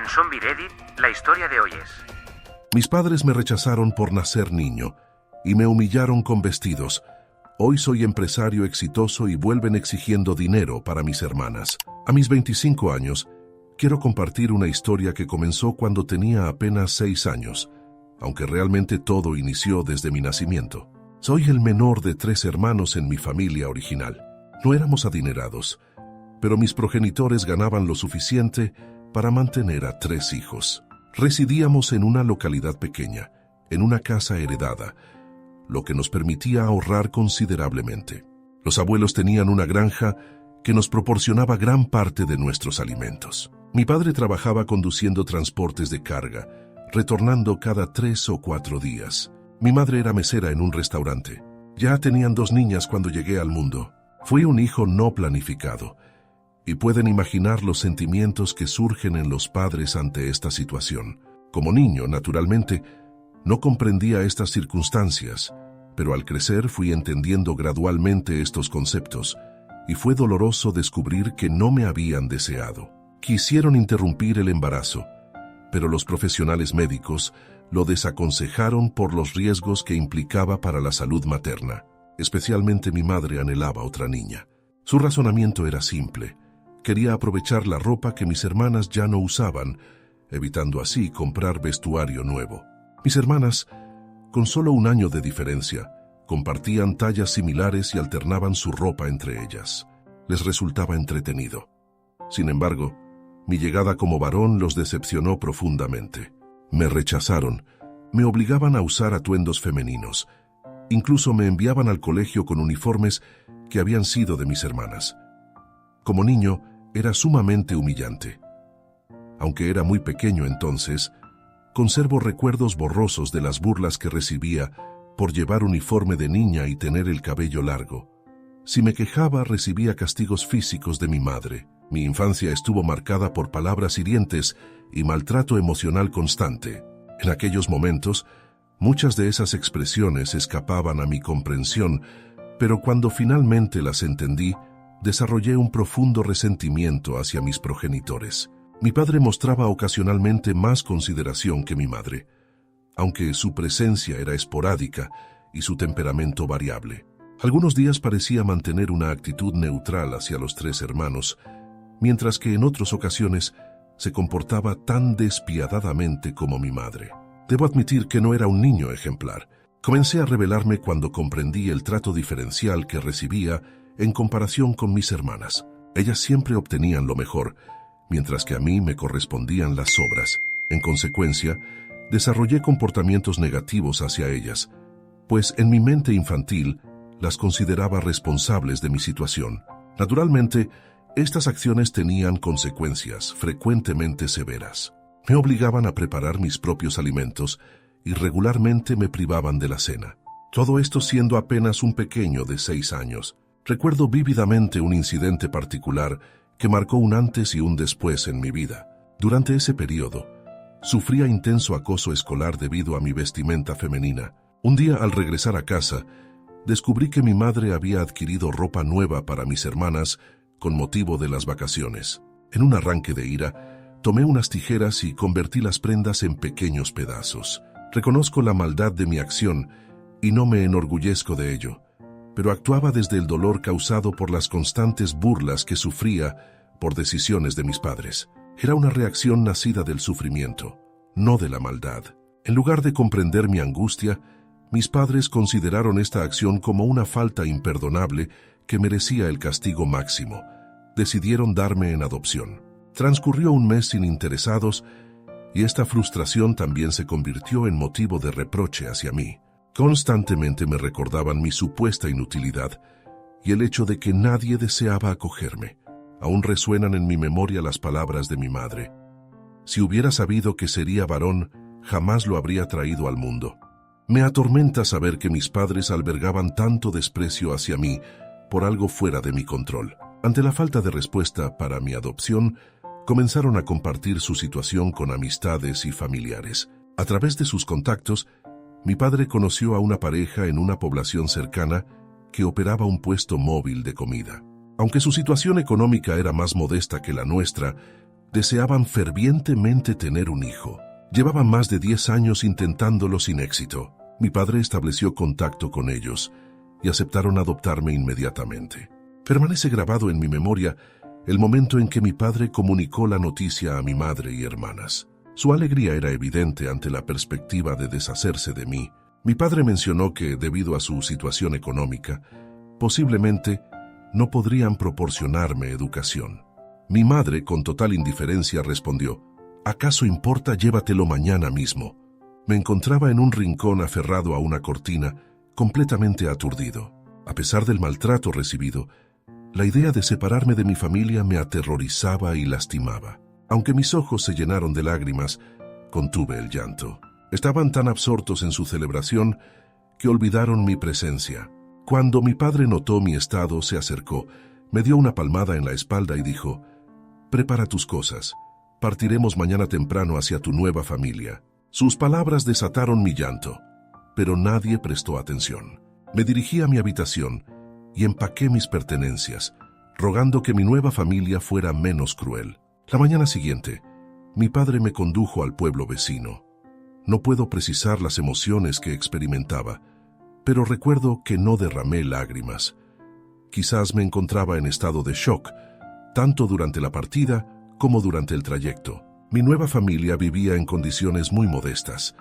Zombie Reddit, la historia de hoy es... Mis padres me rechazaron por nacer niño y me humillaron con vestidos. Hoy soy empresario exitoso y vuelven exigiendo dinero para mis hermanas. A mis 25 años, quiero compartir una historia que comenzó cuando tenía apenas 6 años, aunque realmente todo inició desde mi nacimiento. Soy el menor de 3 hermanos en mi familia original. No éramos adinerados, pero mis progenitores ganaban lo suficiente para mantener a 3 hijos. Residíamos en una localidad pequeña, en una casa heredada, lo que nos permitía ahorrar considerablemente. Los abuelos tenían una granja que nos proporcionaba gran parte de nuestros alimentos. Mi padre trabajaba conduciendo transportes de carga, retornando cada 3 o 4 días. Mi madre era mesera en un restaurante. Ya tenían 2 niñas cuando llegué al mundo. Fui un hijo no planificado, y pueden imaginar los sentimientos que surgen en los padres ante esta situación. Como niño, naturalmente, no comprendía estas circunstancias, pero al crecer fui entendiendo gradualmente estos conceptos, y fue doloroso descubrir que no me habían deseado. Quisieron interrumpir el embarazo, pero los profesionales médicos lo desaconsejaron por los riesgos que implicaba para la salud materna. Especialmente mi madre anhelaba otra niña. Su razonamiento era simple. Quería aprovechar la ropa que mis hermanas ya no usaban, evitando así comprar vestuario nuevo. Mis hermanas, con solo 1 año de diferencia, compartían tallas similares y alternaban su ropa entre ellas. Les resultaba entretenido. Sin embargo, mi llegada como varón los decepcionó profundamente. Me rechazaron, me obligaban a usar atuendos femeninos. Incluso me enviaban al colegio con uniformes que habían sido de mis hermanas. Como niño, era sumamente humillante. Aunque era muy pequeño entonces, conservo recuerdos borrosos de las burlas que recibía por llevar uniforme de niña y tener el cabello largo. Si me quejaba, recibía castigos físicos de mi madre. Mi infancia estuvo marcada por palabras hirientes y maltrato emocional constante. En aquellos momentos, muchas de esas expresiones escapaban a mi comprensión, pero cuando finalmente las entendí, desarrollé un profundo resentimiento hacia mis progenitores. Mi padre mostraba ocasionalmente más consideración que mi madre, aunque su presencia era esporádica y su temperamento variable. Algunos días parecía mantener una actitud neutral hacia los 3 hermanos, mientras que en otras ocasiones se comportaba tan despiadadamente como mi madre. Debo admitir que no era un niño ejemplar. Comencé a rebelarme cuando comprendí el trato diferencial que recibía en comparación con mis hermanas. Ellas siempre obtenían lo mejor, mientras que a mí me correspondían las sobras. En consecuencia, desarrollé comportamientos negativos hacia ellas, pues en mi mente infantil las consideraba responsables de mi situación. Naturalmente, estas acciones tenían consecuencias frecuentemente severas. Me obligaban a preparar mis propios alimentos y regularmente me privaban de la cena. Todo esto siendo apenas un pequeño de 6 años. Recuerdo vívidamente un incidente particular que marcó un antes y un después en mi vida. Durante ese periodo, sufría intenso acoso escolar debido a mi vestimenta femenina. Un día, al regresar a casa, descubrí que mi madre había adquirido ropa nueva para mis hermanas con motivo de las vacaciones. En un arranque de ira, tomé unas tijeras y convertí las prendas en pequeños pedazos. Reconozco la maldad de mi acción y no me enorgullezco de ello, pero actuaba desde el dolor causado por las constantes burlas que sufría por decisiones de mis padres. Era una reacción nacida del sufrimiento, no de la maldad. En lugar de comprender mi angustia, mis padres consideraron esta acción como una falta imperdonable que merecía el castigo máximo. Decidieron darme en adopción. Transcurrió un mes sin interesados y esta frustración también se convirtió en motivo de reproche hacia mí. Constantemente me recordaban mi supuesta inutilidad y el hecho de que nadie deseaba acogerme. Aún resuenan en mi memoria las palabras de mi madre. Si hubiera sabido que sería varón, jamás lo habría traído al mundo. Me atormenta saber que mis padres albergaban tanto desprecio hacia mí por algo fuera de mi control. Ante la falta de respuesta para mi adopción, comenzaron a compartir su situación con amistades y familiares. A través de sus contactos, mi padre conoció a una pareja en una población cercana que operaba un puesto móvil de comida. Aunque su situación económica era más modesta que la nuestra, Deseaban fervientemente tener un hijo. Llevaban más de 10 años intentándolo sin éxito. Mi padre estableció contacto con ellos y aceptaron adoptarme inmediatamente. Permanece grabado en mi memoria el momento en que mi padre comunicó la noticia a mi madre y hermanas. Su alegría era evidente ante la perspectiva de deshacerse de mí. Mi padre mencionó que, debido a su situación económica, posiblemente no podrían proporcionarme educación. Mi madre, con total indiferencia, respondió: «¿Acaso importa? Llévatelo mañana mismo». Me encontraba en un rincón aferrado a una cortina, completamente aturdido. A pesar del maltrato recibido, la idea de separarme de mi familia me aterrorizaba y lastimaba. Aunque mis ojos se llenaron de lágrimas, contuve el llanto. Estaban tan absortos en su celebración que olvidaron mi presencia. Cuando mi padre notó mi estado, se acercó, me dio una palmada en la espalda y dijo: «Prepara tus cosas. Partiremos mañana temprano hacia tu nueva familia». Sus palabras desataron mi llanto, pero nadie prestó atención. Me dirigí a mi habitación y empaqué mis pertenencias, rogando que mi nueva familia fuera menos cruel. La mañana siguiente, mi padre me condujo al pueblo vecino. No puedo precisar las emociones que experimentaba, pero recuerdo que no derramé lágrimas. Quizás me encontraba en estado de shock, tanto durante la partida como durante el trayecto. Mi nueva familia vivía en condiciones muy modestas,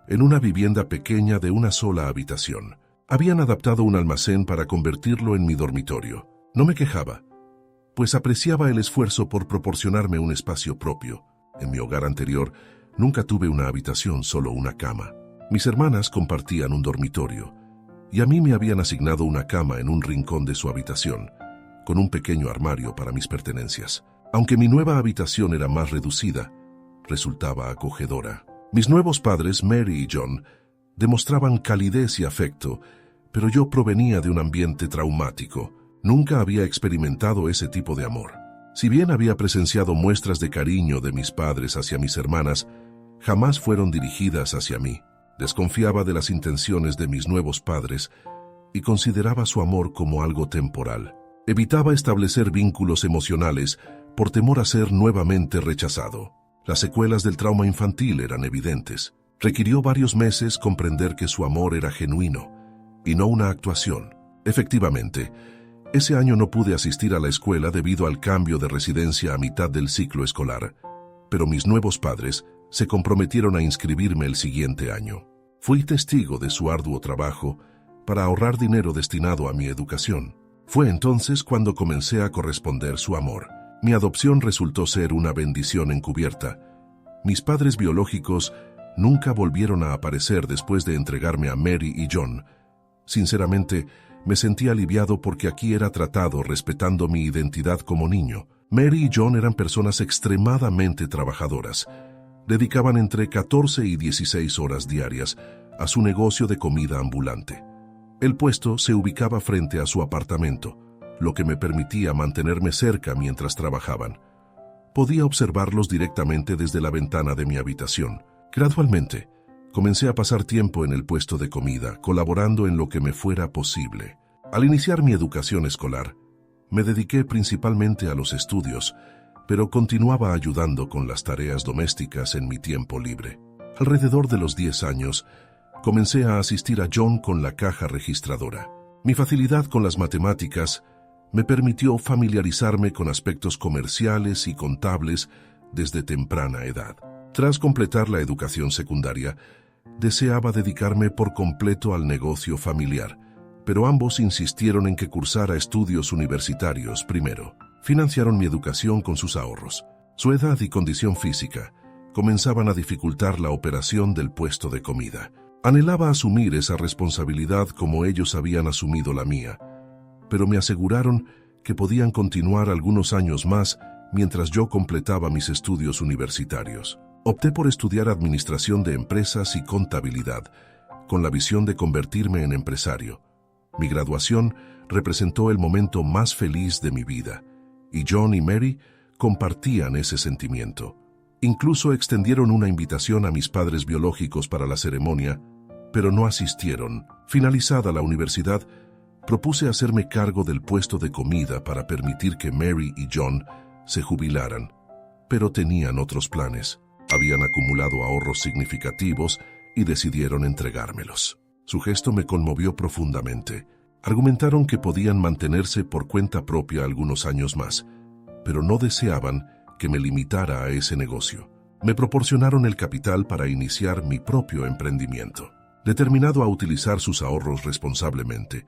en una vivienda pequeña de una sola habitación. Habían adaptado un almacén para convertirlo en mi dormitorio. No me quejaba, pues apreciaba el esfuerzo por proporcionarme un espacio propio. En mi hogar anterior, nunca tuve una habitación, solo una cama. Mis hermanas compartían un dormitorio, y a mí me habían asignado una cama en un rincón de su habitación, con un pequeño armario para mis pertenencias. Aunque mi nueva habitación era más reducida, resultaba acogedora. Mis nuevos padres, Mary y John, demostraban calidez y afecto, pero yo provenía de un ambiente traumático. Nunca había experimentado ese tipo de amor. Si bien había presenciado muestras de cariño de mis padres hacia mis hermanas, jamás fueron dirigidas hacia mí. Desconfiaba de las intenciones de mis nuevos padres y consideraba su amor como algo temporal. Evitaba establecer vínculos emocionales por temor a ser nuevamente rechazado. Las secuelas del trauma infantil eran evidentes. Requirió varios meses comprender que su amor era genuino y no una actuación. Efectivamente, ese año no pude asistir a la escuela debido al cambio de residencia a mitad del ciclo escolar, pero mis nuevos padres se comprometieron a inscribirme el siguiente año. Fui testigo de su arduo trabajo para ahorrar dinero destinado a mi educación. Fue entonces cuando comencé a corresponder su amor. Mi adopción resultó ser una bendición encubierta. Mis padres biológicos nunca volvieron a aparecer después de entregarme a Mary y John. Sinceramente, me sentí aliviado porque aquí era tratado respetando mi identidad como niño. Mary y John eran personas extremadamente trabajadoras. Dedicaban entre 14 y 16 horas diarias a su negocio de comida ambulante. El puesto se ubicaba frente a su apartamento, lo que me permitía mantenerme cerca mientras trabajaban. Podía observarlos directamente desde la ventana de mi habitación. Gradualmente, comencé a pasar tiempo en el puesto de comida, colaborando en lo que me fuera posible. Al iniciar mi educación escolar, me dediqué principalmente a los estudios, pero continuaba ayudando con las tareas domésticas en mi tiempo libre. Alrededor de los 10 años, comencé a asistir a John con la caja registradora. Mi facilidad con las matemáticas me permitió familiarizarme con aspectos comerciales y contables desde temprana edad. Tras completar la educación secundaria, deseaba dedicarme por completo al negocio familiar, pero ambos insistieron en que cursara estudios universitarios primero. Financiaron mi educación con sus ahorros. Su edad y condición física comenzaban a dificultar la operación del puesto de comida. Anhelaba asumir esa responsabilidad como ellos habían asumido la mía, pero me aseguraron que podían continuar algunos años más mientras yo completaba mis estudios universitarios. Opté por estudiar administración de empresas y contabilidad, con la visión de convertirme en empresario. Mi graduación representó el momento más feliz de mi vida, y John y Mary compartían ese sentimiento. Incluso extendieron una invitación a mis padres biológicos para la ceremonia, pero no asistieron. Finalizada la universidad, propuse hacerme cargo del puesto de comida para permitir que Mary y John se jubilaran. pero tenían otros planes. Habían acumulado ahorros significativos y decidieron entregármelos. Su gesto me conmovió profundamente. Argumentaron que podían mantenerse por cuenta propia algunos años más, pero no deseaban que me limitara a ese negocio. Me proporcionaron el capital para iniciar mi propio emprendimiento. Determinado a utilizar sus ahorros responsablemente,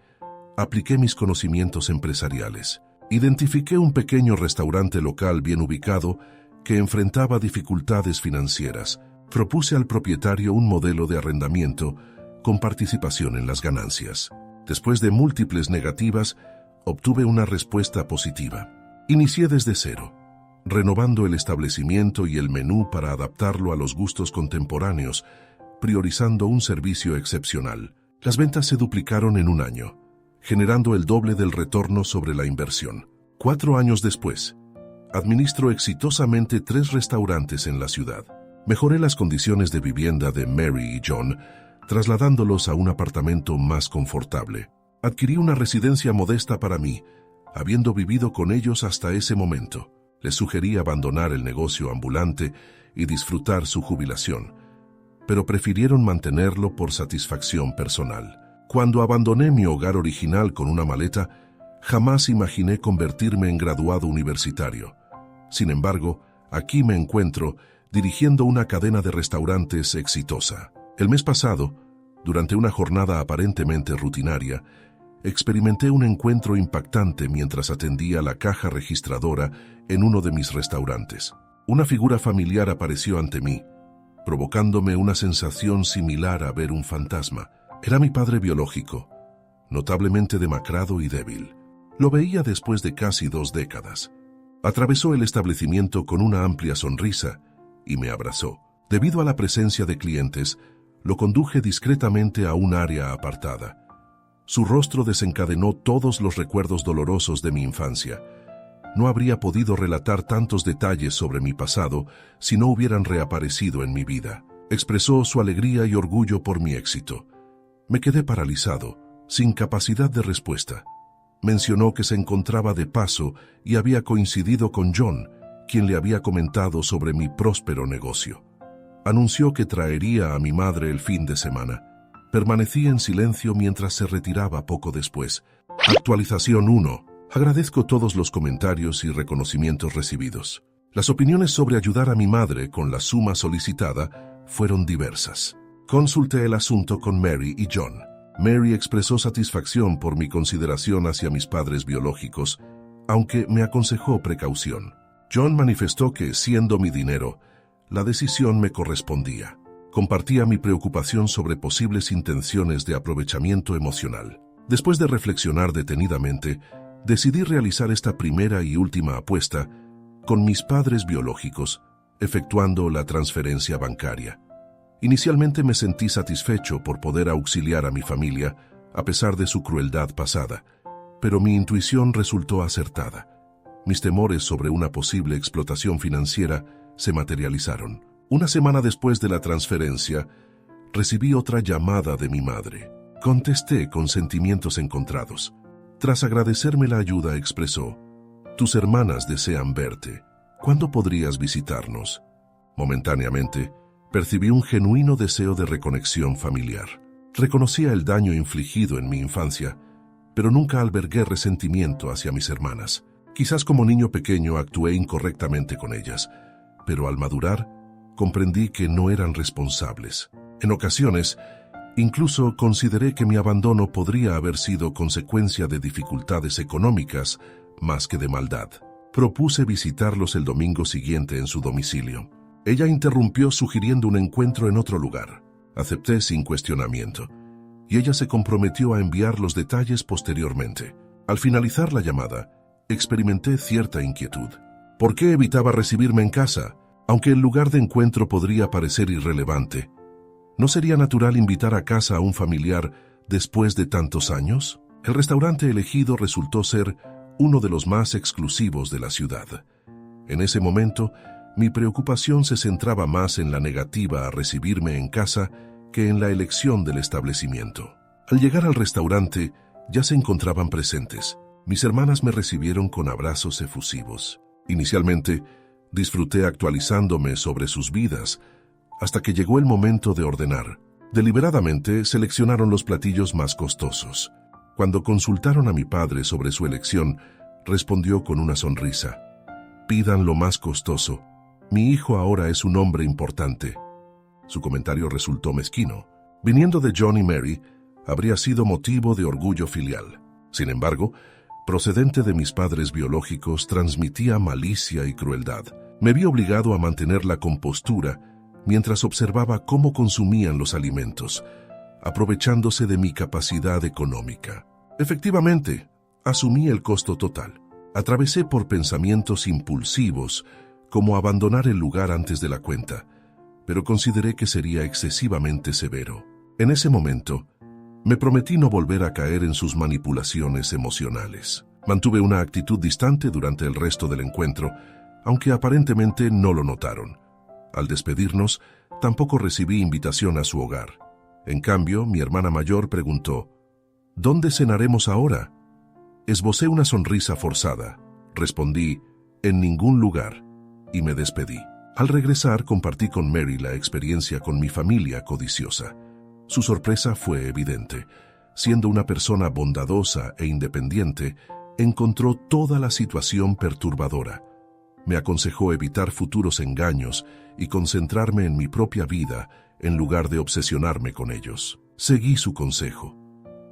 apliqué mis conocimientos empresariales. Identifiqué un pequeño restaurante local bien ubicado que enfrentaba dificultades financieras. Propuse al propietario un modelo de arrendamiento con participación en las ganancias. Después de múltiples negativas, obtuve una respuesta positiva. Inicié desde cero, renovando el establecimiento y el menú para adaptarlo a los gustos contemporáneos, priorizando un servicio excepcional. Las ventas se duplicaron en un año, generando el doble del retorno sobre la inversión. 4 años después, administro exitosamente 3 restaurantes en la ciudad. Mejoré las condiciones de vivienda de Mary y John, trasladándolos a un apartamento más confortable. Adquirí una residencia modesta para mí, habiendo vivido con ellos hasta ese momento. Les sugerí abandonar el negocio ambulante y disfrutar su jubilación, pero prefirieron mantenerlo por satisfacción personal. Cuando abandoné mi hogar original con una maleta, jamás imaginé convertirme en graduado universitario. Sin embargo, aquí me encuentro dirigiendo una cadena de restaurantes exitosa. El mes pasado, durante una jornada aparentemente rutinaria, experimenté un encuentro impactante mientras atendía la caja registradora en uno de mis restaurantes. Una figura familiar apareció ante mí, provocándome una sensación similar a ver un fantasma. Era mi padre biológico, notablemente demacrado y débil. Lo veía después de casi 2 décadas. Atravesó el establecimiento con una amplia sonrisa y me abrazó. Debido a la presencia de clientes, lo conduje discretamente a un área apartada. Su rostro desencadenó todos los recuerdos dolorosos de mi infancia. No habría podido relatar tantos detalles sobre mi pasado si no hubieran reaparecido en mi vida. Expresó su alegría y orgullo por mi éxito. Me quedé paralizado, sin capacidad de respuesta. Mencionó que se encontraba de paso y había coincidido con John, quien le había comentado sobre mi próspero negocio. Anunció que traería a mi madre el fin de semana. Permanecí en silencio mientras se retiraba poco después. Actualización 1. Agradezco todos los comentarios y reconocimientos recibidos. Las opiniones sobre ayudar a mi madre con la suma solicitada fueron diversas. Consulté el asunto con Mary y John. Mary expresó satisfacción por mi consideración hacia mis padres biológicos, aunque me aconsejó precaución. John manifestó que, siendo mi dinero, la decisión me correspondía. Compartía mi preocupación sobre posibles intenciones de aprovechamiento emocional. Después de reflexionar detenidamente, decidí realizar esta primera y última apuesta con mis padres biológicos, efectuando la transferencia bancaria. Inicialmente me sentí satisfecho por poder auxiliar a mi familia, a pesar de su crueldad pasada, pero mi intuición resultó acertada. Mis temores sobre una posible explotación financiera se materializaron. Una semana después de la transferencia, recibí otra llamada de mi madre. Contesté con sentimientos encontrados. Tras agradecerme la ayuda, expresó: «Tus hermanas desean verte. ¿Cuándo podrías visitarnos?» Momentáneamente, percibí un genuino deseo de reconexión familiar. Reconocía el daño infligido en mi infancia, pero nunca albergué resentimiento hacia mis hermanas. Quizás como niño pequeño actué incorrectamente con ellas, pero al madurar, comprendí que no eran responsables. En ocasiones, incluso consideré que mi abandono podría haber sido consecuencia de dificultades económicas más que de maldad. Propuse visitarlos el domingo siguiente en su domicilio. Ella interrumpió sugiriendo un encuentro en otro lugar. Acepté sin cuestionamiento, y ella se comprometió a enviar los detalles posteriormente. Al finalizar la llamada, experimenté cierta inquietud. ¿Por qué evitaba recibirme en casa? Aunque el lugar de encuentro podría parecer irrelevante, ¿no sería natural invitar a casa a un familiar después de tantos años? El restaurante elegido resultó ser uno de los más exclusivos de la ciudad. En ese momento, mi preocupación se centraba más en la negativa a recibirme en casa que en la elección del establecimiento. Al llegar al restaurante, ya se encontraban presentes. Mis hermanas me recibieron con abrazos efusivos. Inicialmente, Disfruté actualizándome sobre sus vidas, hasta que llegó el momento de ordenar. Deliberadamente seleccionaron los platillos más costosos. Cuando consultaron a mi padre sobre su elección, respondió con una sonrisa: «Pidan lo más costoso. Mi hijo ahora es un hombre importante». Su comentario resultó mezquino. Viniendo de John y Mary, habría sido motivo de orgullo filial. Sin embargo, procedente de mis padres biológicos, transmitía malicia y crueldad. Me vi obligado a mantener la compostura mientras observaba cómo consumían los alimentos, aprovechándose de mi capacidad económica. Efectivamente, asumí el costo total. Atravesé por pensamientos impulsivos, como abandonar el lugar antes de la cuenta, pero consideré que sería excesivamente severo. En ese momento, me prometí no volver a caer en sus manipulaciones emocionales. Mantuve una actitud distante durante el resto del encuentro, aunque aparentemente no lo notaron. Al despedirnos, tampoco recibí invitación a su hogar. En cambio, mi hermana mayor preguntó: «¿Dónde cenaremos ahora?». Esbocé una sonrisa forzada. Respondí: «En ningún lugar», y me despedí. Al regresar, compartí con Mary la experiencia con mi familia codiciosa. Su sorpresa fue evidente. Siendo una persona bondadosa e independiente, encontró toda la situación perturbadora. Me aconsejó evitar futuros engaños y concentrarme en mi propia vida en lugar de obsesionarme con ellos. Seguí su consejo.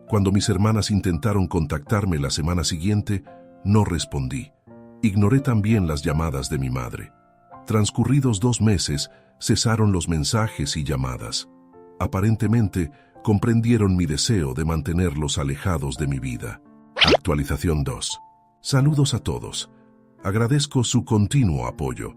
Cuando mis hermanas intentaron contactarme la semana siguiente, no respondí. Ignoré también las llamadas de mi madre. Transcurridos 2 meses, cesaron los mensajes y llamadas. Aparentemente, comprendieron mi deseo de mantenerlos alejados de mi vida. Actualización 2. Saludos a todos. Agradezco su continuo apoyo.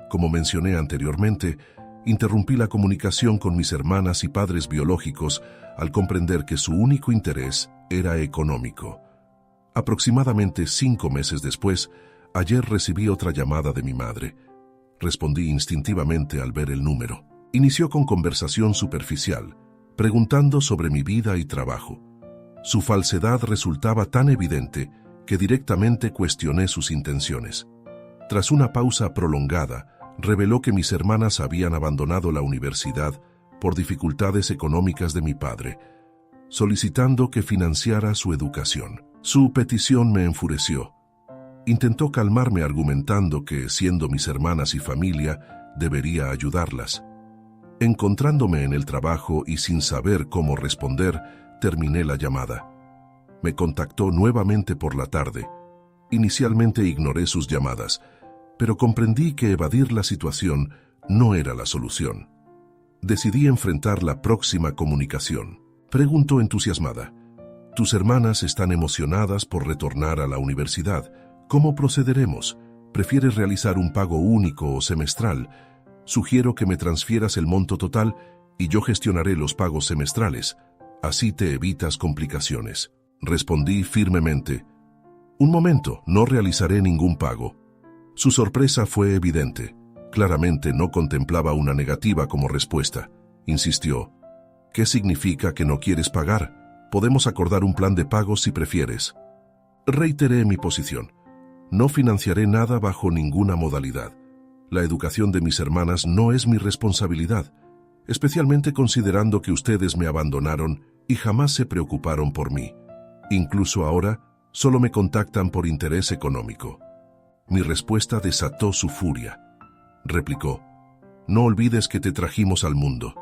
Como mencioné anteriormente, interrumpí la comunicación con mis hermanas y padres biológicos al comprender que su único interés era económico. Aproximadamente 5 meses después, ayer recibí otra llamada de mi madre. Respondí instintivamente al ver el número. Inició con conversación superficial, preguntando sobre mi vida y trabajo. Su falsedad resultaba tan evidente que directamente cuestioné sus intenciones. Tras una pausa prolongada, reveló que mis hermanas habían abandonado la universidad por dificultades económicas de mi padre, solicitando que financiara su educación. Su petición me enfureció. Intentó calmarme argumentando que, siendo mis hermanas y familia, debería ayudarlas. Encontrándome en el trabajo y sin saber cómo responder, terminé la llamada. Me contactó nuevamente por la tarde. Inicialmente ignoré sus llamadas, pero comprendí que evadir la situación no era la solución. Decidí enfrentar la próxima comunicación. Preguntó entusiasmada: «Tus hermanas están emocionadas por retornar a la universidad. ¿Cómo procederemos? ¿Prefieres realizar un pago único o semestral? Sugiero que me transfieras el monto total y yo gestionaré los pagos semestrales. Así te evitas complicaciones». Respondí firmemente: «Un momento, no realizaré ningún pago». Su sorpresa fue evidente. Claramente no contemplaba una negativa como respuesta. Insistió: «¿Qué significa que no quieres pagar? Podemos acordar un plan de pagos si prefieres». Reiteré mi posición. No financiaré nada bajo ninguna modalidad. La educación de mis hermanas no es mi responsabilidad, especialmente considerando que ustedes me abandonaron y jamás se preocuparon por mí. Incluso ahora, solo me contactan por interés económico. Mi respuesta desató su furia. Replicó: «No olvides que te trajimos al mundo.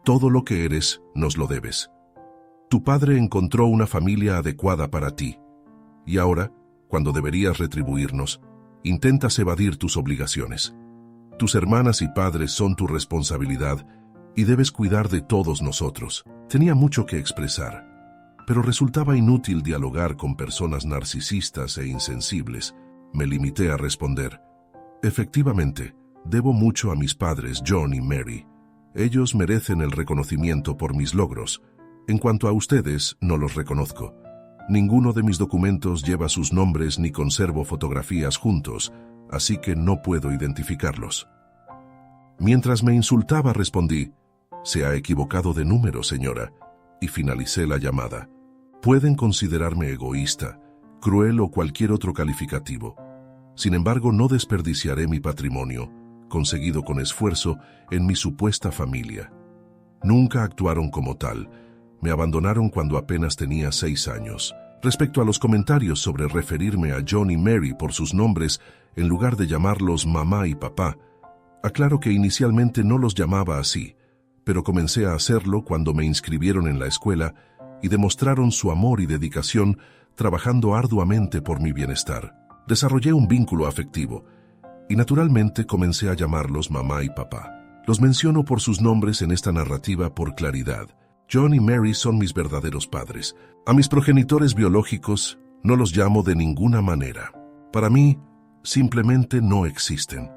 Todo lo que eres, nos lo debes. Tu padre encontró una familia adecuada para ti. Y ahora, cuando deberías retribuirnos, intentas evadir tus obligaciones. Tus hermanas y padres son tu responsabilidad y debes cuidar de todos nosotros». Tenía mucho que expresar, pero resultaba inútil dialogar con personas narcisistas e insensibles. Me limité a responder: «Efectivamente, debo mucho a mis padres John y Mary. Ellos merecen el reconocimiento por mis logros. En cuanto a ustedes, no los reconozco. Ninguno de mis documentos lleva sus nombres ni conservo fotografías juntos, así que no puedo identificarlos». Mientras me insultaba respondí: «Se ha equivocado de número, señora», y finalicé la llamada. Pueden considerarme egoísta, cruel o cualquier otro calificativo. Sin embargo, no desperdiciaré mi patrimonio, conseguido con esfuerzo, en mi supuesta familia. Nunca actuaron como tal. Me abandonaron cuando apenas tenía 6 años. Respecto a los comentarios sobre referirme a John y Mary por sus nombres en lugar de llamarlos mamá y papá, aclaro que inicialmente no los llamaba así, pero comencé a hacerlo cuando me inscribieron en la escuela y demostraron su amor y dedicación trabajando arduamente por mi bienestar. Desarrollé un vínculo afectivo y naturalmente comencé a llamarlos mamá y papá. Los menciono por sus nombres en esta narrativa por claridad. John y Mary son mis verdaderos padres. A mis progenitores biológicos no los llamo de ninguna manera. Para mí, simplemente no existen.